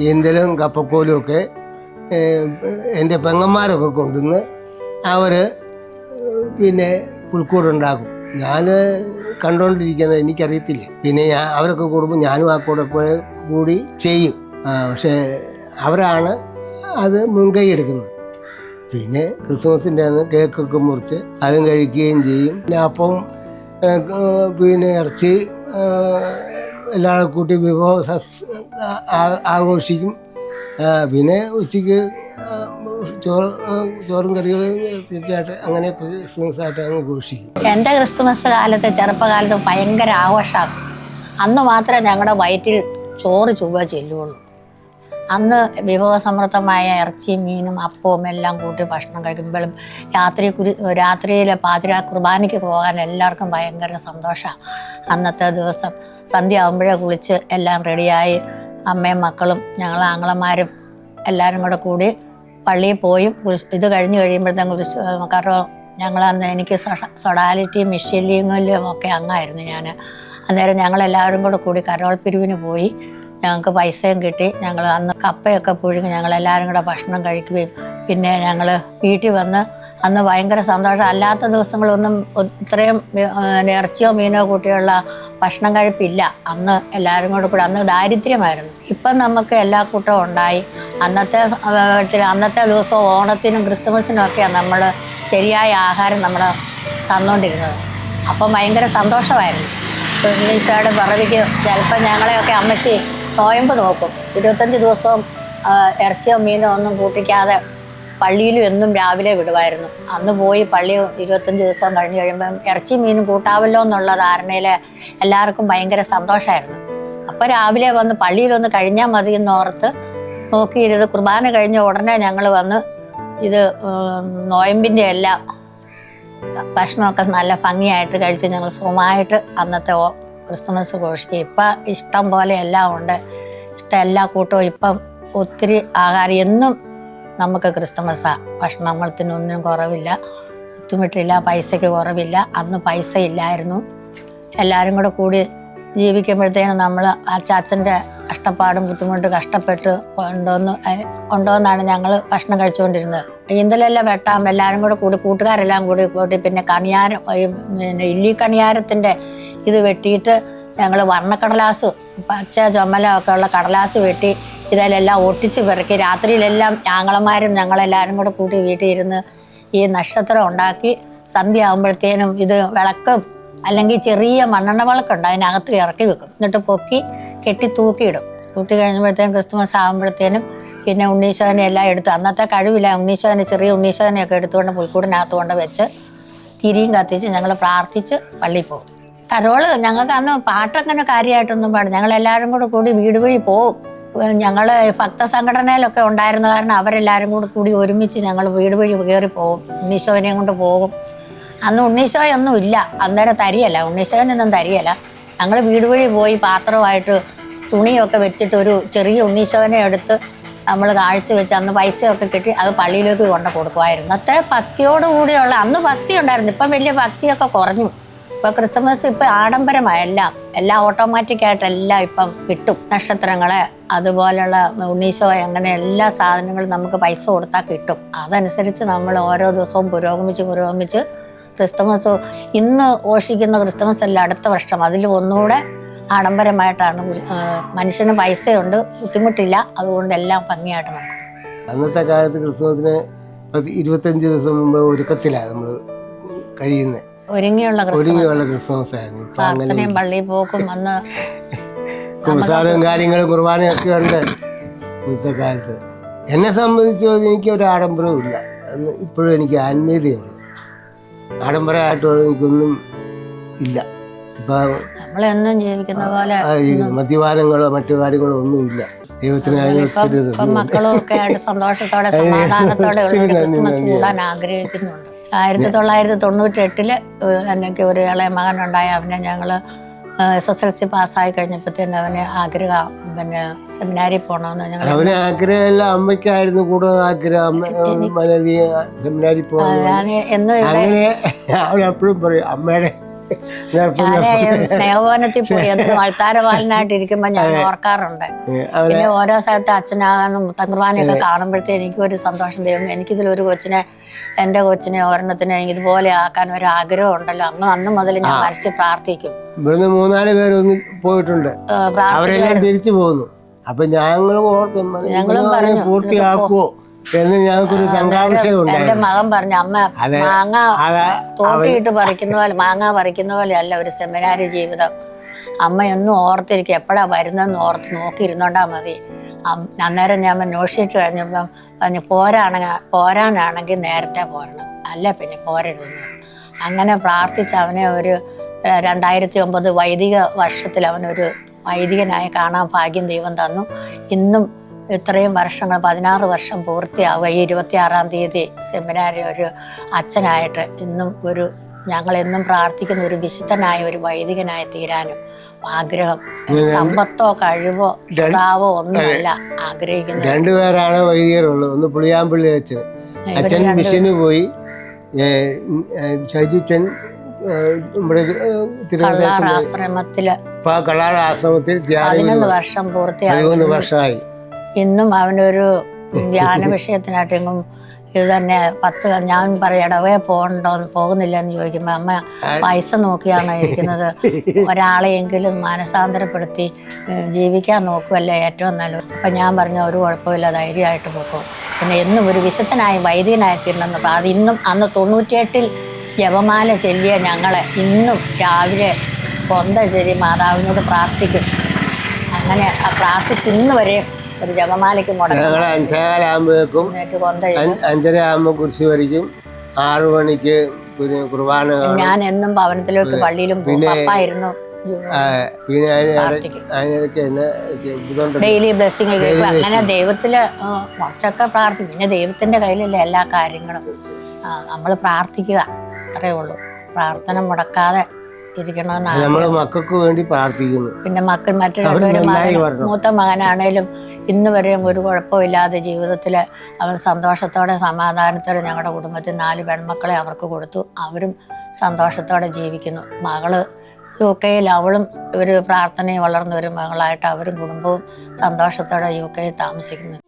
ഈന്തലും കപ്പക്കോലും ഒക്കെ എൻ്റെ പെങ്ങന്മാരൊക്കെ കൊണ്ടുവന്ന് അവർ പിന്നെ പുൽക്കൂടുണ്ടാക്കും. ഞാൻ കണ്ടുകൊണ്ടിരിക്കുന്നത് എനിക്കറിയത്തില്ല. പിന്നെ അവരൊക്കെ കൂടുമ്പോൾ ഞാനും ആ കൂടെ കൂടി ചെയ്യും. പക്ഷേ അവരാണ് അത് മുൻകൈ എടുക്കുന്നത്. പിന്നെ ക്രിസ്മസിൻ്റെ അന്ന് കേക്കൊക്കെ മുറിച്ച് അതും കഴിക്കുകയും ചെയ്യും. പിന്നെ അപ്പം പിന്നെ ഇറച്ചി എല്ലാവരും കൂട്ടി വിഭവം ആഘോഷിക്കും. പിന്നെ ഉച്ചയ്ക്ക് ചോറും കറികളും തീർച്ചയായിട്ട് അങ്ങനെയൊക്കെ ക്രിസ്മസായിട്ട് അങ്ങ് ഘോഷിക്കും. എൻ്റെ ക്രിസ്തുമസ് കാലത്ത് ചെറുപ്പകാലത്ത് ഭയങ്കര ആഘോഷമാണ്. അന്ന് മാത്രമേ ഞങ്ങളുടെ വയറ്റിൽ ചോറ് ചുവ ചെല്ലുള്ളൂ. അന്ന് വിഭവസമൃദ്ധമായ ഇറച്ചിയും മീനും അപ്പവും എല്ലാം കൂട്ടി ഭക്ഷണം കഴിക്കുമ്പോഴും രാത്രിയിലെ പാതിരാ കുർബാനയ്ക്ക് പോകാൻ എല്ലാവർക്കും ഭയങ്കര സന്തോഷമാണ്. അന്നത്തെ ദിവസം സന്ധ്യ ആകുമ്പോഴേ കുളിച്ച് എല്ലാം റെഡിയായി അമ്മയും മക്കളും ഞങ്ങൾ ആങ്ങളമാരും എല്ലാവരും കൂടെ കൂടി പള്ളിയിൽ പോയും ഇത് കഴിഞ്ഞ് കഴിയുമ്പോഴത്തേക്കും കാരണം ഞങ്ങളന്ന് എനിക്ക് സൊഡാലിറ്റി മിഷലിങ്ങലും ഒക്കെ അങ്ങായിരുന്നു ഞാൻ. അന്നേരം ഞങ്ങളെല്ലാവരും കൂടി കരോൾ പിരിവിന് പോയി. ഞങ്ങൾക്ക് പൈസയും കിട്ടി. ഞങ്ങൾ അന്ന് കപ്പയൊക്കെ പുഴുങ്ങി ഞങ്ങളെല്ലാവരും കൂടെ ഭക്ഷണം കഴിക്കുകയും പിന്നെ ഞങ്ങൾ വീട്ടിൽ വന്ന് അന്ന് ഭയങ്കര സന്തോഷം. അല്ലാത്ത ദിവസങ്ങളൊന്നും ഇത്രയും ഇറച്ചിയോ മീനോ കൂട്ടിയുള്ള ഭക്ഷണം കഴിപ്പില്ല. അന്ന് എല്ലാവരും കൂടെ അന്ന് ദാരിദ്ര്യമായിരുന്നു. ഇപ്പം നമുക്ക് എല്ലാ കൂട്ടവും ഉണ്ടായി. അന്നത്തെ ദിവസവും ഓണത്തിനും ക്രിസ്തുമസിനും ഒക്കെയാണ് നമ്മൾ ശരിയായ ആഹാരം നമ്മൾ തന്നുകൊണ്ടിരുന്നത്. അപ്പം ഭയങ്കര സന്തോഷമായിരുന്നു. ഈശോയുടെ പിറവിക്ക് ചിലപ്പോൾ ഞങ്ങളെയൊക്കെ അമ്മച്ചി നോയമ്പ് നോക്കും. 25 ദിവസവും ഇറച്ചിയോ മീനോ ഒന്നും കൂട്ടിക്കാതെ പള്ളിയിലും എന്നും രാവിലെ വിടുമായിരുന്നു. അന്ന് പോയി പള്ളി 25 ദിവസം കഴിഞ്ഞ് കഴിയുമ്പം ഇറച്ചി മീനും കൂട്ടാവല്ലോ എന്നുള്ള ധാരണയിൽ എല്ലാവർക്കും ഭയങ്കര സന്തോഷമായിരുന്നു. അപ്പോൾ രാവിലെ വന്ന് പള്ളിയിലൊന്ന് കഴിഞ്ഞാൽ മതി എന്നോർത്ത് നോക്കിയിരുന്നത്. കുർബാന കഴിഞ്ഞ ഉടനെ ഞങ്ങൾ വന്ന് ഇത് നോയമ്പിൻ്റെ എല്ലാം ഭക്ഷണമൊക്കെ നല്ല ഭംഗിയായിട്ട് കഴിച്ച് ഞങ്ങൾ സുഖമായിട്ട് അന്നത്തെ ക്രിസ്തുമസ് ഘോഷിക്കും. ഇപ്പം ഇഷ്ടം പോലെ എല്ലാം ഉണ്ട്. എല്ലാ കൂട്ടവും ഇപ്പം ഒത്തിരി ആഹാരം എന്നും നമുക്ക് ക്രിസ്തുമസാണ്. ഭക്ഷണത്തിനൊന്നും കുറവില്ല, ബുദ്ധിമുട്ടില്ല, പൈസയ്ക്ക് കുറവില്ല. അന്ന് പൈസ ഇല്ലായിരുന്നു. എല്ലാവരും കൂടി ജീവിക്കുമ്പോഴത്തേനും നമ്മൾ അച്ചാച്ചൻ്റെ കഷ്ടപ്പാടും ബുദ്ധിമുട്ട് കഷ്ടപ്പെട്ട് കൊണ്ടുവന്നാണ് ഞങ്ങൾ ഭക്ഷണം കഴിച്ചുകൊണ്ടിരുന്നത്. ഈന്തലെല്ലാം വെട്ടാം എല്ലാവരും കൂടി കൂട്ടുകാരെല്ലാം കൂട്ടി പിന്നെ കണിയാരം പിന്നെ ഇല്ലി കണിയാരത്തിൻ്റെ ഇത് വെട്ടിയിട്ട് ഞങ്ങൾ വർണ്ണക്കടലാസ് പച്ച ചുമലൊക്കെ ഉള്ള കടലാസ് വെട്ടി ഇതിലെല്ലാം ഒട്ടിച്ച് പെറുക്കി രാത്രിയിലെല്ലാം ആങ്ങളമാരും ഞങ്ങളെല്ലാവരും കൂടി വീട്ടിൽ ഇരുന്ന് ഈ നക്ഷത്രം ഉണ്ടാക്കി സന്ധ്യ ആകുമ്പോഴത്തേനും ഇത് വിളക്ക് അല്ലെങ്കിൽ ചെറിയ മണ്ണെണ്ണ വിളക്കുണ്ട് അതിനകത്ത് ഇറക്കി വെക്കും. എന്നിട്ട് പൊക്കി കെട്ടി തൂക്കിയിടും. തൂക്കി കഴിഞ്ഞപ്പോഴത്തേനും ക്രിസ്തുമസ് ആകുമ്പോഴത്തേനും പിന്നെ ഉണ്ണീശോനെ എല്ലാം എടുത്ത് അന്നത്തെ കഴിവില്ല ഉണ്ണീശോനെ ചെറിയ ഉണ്ണീശോനെയൊക്കെ എടുത്തുകൊണ്ട് പുൽക്കൂടിനകത്ത് കൊണ്ട് വെച്ച് തിരിയും കത്തിച്ച് ഞങ്ങൾ പ്രാർത്ഥിച്ച് പള്ളിയിൽ പോകും. കരോള് ഞങ്ങൾക്ക് അന്ന് പാട്ടങ്ങനെ കാര്യമായിട്ടൊന്നും പാടും. ഞങ്ങളെല്ലാവരും കൂടി വീട് വഴി പോവും. ഞങ്ങൾ ഭക്തസംഘടനയിലൊക്കെ ഉണ്ടായിരുന്ന കാരണം അവരെല്ലാവരും കൂടി ഒരുമിച്ച് ഞങ്ങൾ വീട് വഴി കയറി പോകും. ഉണ്ണീശോനെയും കൊണ്ട് പോകും. അന്ന് ഉണ്ണീശോയൊന്നും ഇല്ല, അന്നേരം തരിയല്ല, ഉണ്ണീശോനൊന്നും തരിയല്ല. ഞങ്ങൾ വീട് വഴി പോയി പാത്രമായിട്ട് തുണിയൊക്കെ വെച്ചിട്ട് ഒരു ചെറിയ ഉണ്ണീശോനെ എടുത്ത് നമ്മൾ കാഴ്ച വെച്ച് അന്ന് പൈസയൊക്കെ കിട്ടി അത് പള്ളിയിലേക്ക് കൊണ്ട് കൊടുക്കുമായിരുന്നു. അന്നത്തെ ഭക്തിയോടുകൂടിയുള്ള അന്ന് ഭക്തി ഉണ്ടായിരുന്നു. ഇപ്പം വലിയ ഭക്തിയൊക്കെ കുറഞ്ഞു. ഇപ്പോൾ ക്രിസ്മസ് ഇപ്പം ആഡംബരമായ എല്ലാം ഓട്ടോമാറ്റിക്കായിട്ട് എല്ലാം ഇപ്പം കിട്ടും. നക്ഷത്രങ്ങളെ അതുപോലെയുള്ള ഉണ്ണീശോ അങ്ങനെ എല്ലാ സാധനങ്ങളും നമുക്ക് പൈസ കൊടുത്താൽ കിട്ടും. അതനുസരിച്ച് നമ്മൾ ഓരോ ദിവസവും പുരോഗമിച്ച് ക്രിസ്തുമസ് ഇന്ന് ഘോഷിക്കുന്ന ക്രിസ്തുമസ് അല്ല അടുത്ത വർഷം അതിൽ ഒന്നുകൂടെ ആഡംബരമായിട്ടാണ്. മനുഷ്യന് പൈസയുണ്ട്, ബുദ്ധിമുട്ടില്ല, അതുകൊണ്ട് എല്ലാം ഭംഗിയായിട്ട് നടക്കും. അന്നത്തെ കാലത്ത് ക്രിസ്മസിന് 25 ദിവസം മുമ്പ് ഒരുക്കത്തിലാണ് നമ്മൾ കഴിയുന്നത്. ഒരുങ്ങിയുള്ള ക്രിസ്മസ് ആയിരുന്നു. പ്രാർത്ഥനയും പള്ളിയിൽ പോക്കും അന്ന് കുർബാനയും കാര്യങ്ങളും കുർബാനയൊക്കെ ഉണ്ട് ഇന്നത്തെ കാലത്ത്. എന്നെ സംബന്ധിച്ച് എനിക്ക് ഒരു ആഡംബരവും ഇല്ല. ഇപ്പോഴും എനിക്ക് ആത്മീയതയുള്ളൂ. ആഡംബരമായിട്ടുള്ള എനിക്കൊന്നും ഇല്ല. ഇപ്പം നമ്മളെന്നും ജീവിക്കുന്ന പോലെ മദ്യപാനങ്ങളോ മറ്റു കാര്യങ്ങളോ ഒന്നുമില്ല. ദൈവത്തിന് മക്കളും ഒക്കെ ആയിട്ട് സന്തോഷത്തോടെ സമാധാനത്തോടെ ഉള്ള ക്രിസ്തുമസ് കൂടാൻ ആഗ്രഹിക്കുന്നുണ്ട്. 1998 എനിക്ക് ഒരു ഇളയ മകനുണ്ടായ അവനെ ഞങ്ങൾ SSLC പാസ്സായി കഴിഞ്ഞപ്പോഴത്തേനും അവന് ആഗ്രഹം പിന്നെ സെമിനാരിൽ പോകണമെന്ന് ഞങ്ങൾ. അവന് ആഗ്രഹമല്ല, അമ്മയ്ക്കായിരുന്നു കൂടുതൽ ആഗ്രഹം സെമിനാരിൽ പോകണം. അങ്ങനെ അവൻ എപ്പോഴും പറയും അമ്മയുടെ ഞാൻ സ്നേഹഭവനത്തിൽ പോയി എന്ന് മൾത്താരപാലനായിട്ട് ഇരിക്കുമ്പോൾ ഞാൻ ഓർക്കാറുണ്ട്. പിന്നെ ഓരോ സ്ഥലത്ത് അച്ഛനാകാനും തങ്കുർബാനയൊക്കെ കാണുമ്പോഴത്തേക്ക് എനിക്കൊരു സന്തോഷം. ദൈവം എനിക്കിതിലൊരു കൊച്ചിനെ, എൻ്റെ കൊച്ചിനെ ഒരെണ്ണത്തിനെ ഇതുപോലെ ആക്കാൻ ഒരു ആഗ്രഹം ഉണ്ടല്ലോ. അന്ന് മുതൽ ഞാൻ മനസ്സിൽ പ്രാർത്ഥിക്കും. ഇവിടുന്ന് 3-4 പേരൊന്ന് പോയിട്ടുണ്ട്, അവരെല്ലാം തിരിച്ചു പോകുന്നു. അപ്പൊ ഞങ്ങൾ ഓർത്ത് പൂർത്തിയാക്കുവോ എന്ന് ഞങ്ങൾക്കൊരു സംഘാംശം ഉണ്ടായിരുന്നു. എന്റെ മകൻ പറഞ്ഞു, അമ്മ മാങ്ങ തോട്ടിയിട്ട് പറിക്കുന്ന പോലെ, മാങ്ങ പറിക്കുന്ന പോലെ അല്ല ഒരു സെമിനാരി ജീവിതം. അമ്മ എന്നും ഓർത്തിരിക്കും, എപ്പോഴാ വരുന്നതെന്ന് ഓർത്ത് നോക്കിയിരുന്നോണ്ടാ മതി. അന്നേരം ഞാൻ ന്യൂഷീറ്റ് കഴിഞ്ഞപ്പം പറഞ്ഞു, പോരാനാണെങ്കിൽ നേരത്തെ പോരണം, അല്ല പിന്നെ പോരരുതെന്ന്. അങ്ങനെ പ്രാർത്ഥിച്ച് അവനെ ഒരു 2009 വൈദിക വർഷത്തിൽ അവനൊരു വൈദികനായി കാണാൻ ഭാഗ്യം ദൈവം തന്നു. ഇന്നും ഇത്രയും വർഷങ്ങൾ 16 വർഷം പൂർത്തിയാവുക. ഈ 26-ാം തീയതി സെമിനാരി ഒരു അച്ഛനായിട്ട് ഇന്നും ഞങ്ങളെന്നും പ്രാർത്ഥിക്കുന്ന ഒരു വിശുദ്ധനായ ഒരു വൈദികനായി തീരാനും ആഗ്രഹം. സമ്പത്തോ കഴിവോ കഥാവോ ഒന്നുമല്ല ആഗ്രഹിക്കുന്നത്. 2 പേരാണ് വൈദികരുള്ളത്. ഒന്ന് പുളിയാമ്പള്ളി അച്ഛൻ മിഷന് പോയി, ഷജിച്ചൻ നമ്മുടെ ആശ്രമത്തില് ആശ്രമത്തിൽ 11 വർഷം പൂർത്തിയായി. 13 വർഷമായി. ഇന്നും അവനൊരു ധ്യാന വിഷയത്തിനായിട്ടെങ്കും ഇത് തന്നെ ഞാൻ പറയും, ഇടവേ പോകുന്നില്ല എന്ന് ചോദിക്കുമ്പോൾ അമ്മ പൈസ നോക്കിയാണ് ഇരിക്കുന്നത്, ഒരാളെയെങ്കിലും മാനസാന്തരപ്പെടുത്തി ജീവിക്കാൻ നോക്കുമല്ലേ ഏറ്റവും നല്ലത്. അപ്പം ഞാൻ പറഞ്ഞു, ഒരു കുഴപ്പമില്ല, ധൈര്യമായിട്ട് പോക്കും. പിന്നെ എന്നും ഒരു വിശുദ്ധനായി വൈദികനായി തീരണമെന്ന് അത് ഇന്നും അന്ന് 98-ൽ ജപമാല ചൊല്ലിയ ഞങ്ങളെ ഇന്നും രാവിലെ കൊന്ത ചൊല്ലി മാതാവിനോട് പ്രാർത്ഥിക്കും. അങ്ങനെ പ്രാർത്ഥിച്ച് ഇന്ന് വരെ ഒരു ജപമാലയ്ക്ക് മുടങ്ങും. 5:15 5:30 കുരിശ് വരയ്ക്കും, 6 മണിക്ക് പിന്നെ കുർബാന. ഞാൻ എന്നും ഭവനത്തിലേക്ക് പള്ളിയിലും പപ്പായിരുന്നു. പിന്നെ അതിനിടയ്ക്ക് ഡെയിലി ബ്ലെസ്സിങ് കേൾക്കും. അങ്ങനെ ദൈവത്തില് കുറച്ചൊക്കെ പ്രാർത്ഥിക്കും. പിന്നെ ദൈവത്തിന്റെ കയ്യിലല്ലേ എല്ലാ കാര്യങ്ങളും. നമ്മൾ പ്രാർത്ഥിക്കുക, അത്രേ ഉള്ളൂ. പ്രാർത്ഥന മുടക്കാതെ ഇരിക്കണമെന്നാണ്. നമ്മള് മക്കൾക്ക് വേണ്ടി പ്രാർത്ഥിക്കുന്നു. പിന്നെ മറ്റൊരു മൂത്ത മകനാണേലും ഇന്ന് വരെയും ഒരു കുഴപ്പമില്ലാതെ ജീവിതത്തിൽ അവൻ സന്തോഷത്തോടെ സമാധാനത്തോടെ ഞങ്ങളുടെ കുടുംബത്തിൽ 4 പെൺമക്കളെ അവർക്ക് കൊടുത്തു. അവരും സന്തോഷത്തോടെ ജീവിക്കുന്നു. മകള് UK-യിൽ, അവളും ഒരു പ്രാർത്ഥനയിൽ വളർന്ന ഒരു മകളായിട്ട് അവരും കുടുംബവും സന്തോഷത്തോടെ UK-യിൽ താമസിക്കുന്നു.